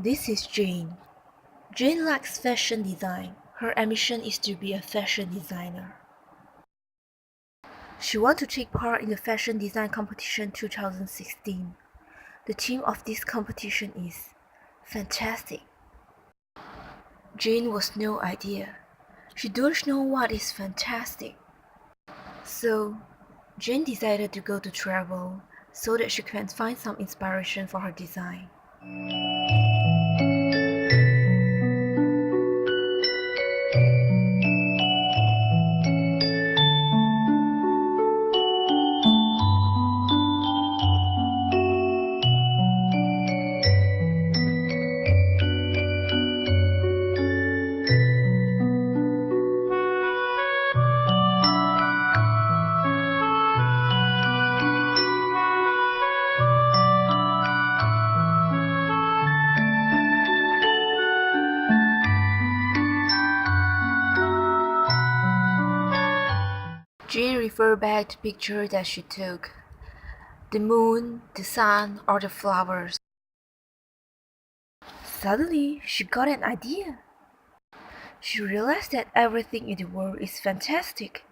This is Jane. Jane likes fashion design. Her ambition is to be a fashion designer. She wants to take part in the Fashion Design Competition 2016. The theme of this competition is fantastic. Jane was no idea. She don't know what is fantastic. So, Jane decided to go to travel so that she can find some inspiration for her design. Jane referred back to pictures that she took. The moon, the sun, or the flowers. Suddenly, she got an idea. She realized that everything in the world is fantastic,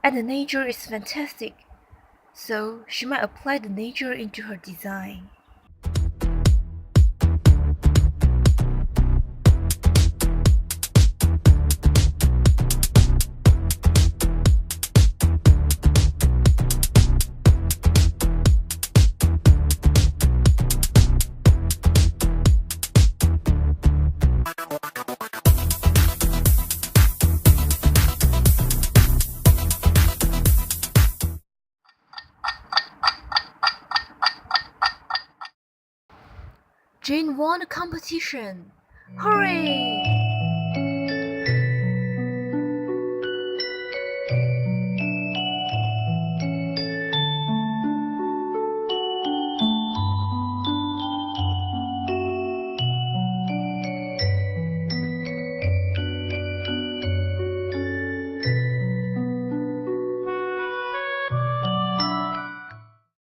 and the nature is fantastic, so she might apply the nature into her design. Jane won the competition! Hooray!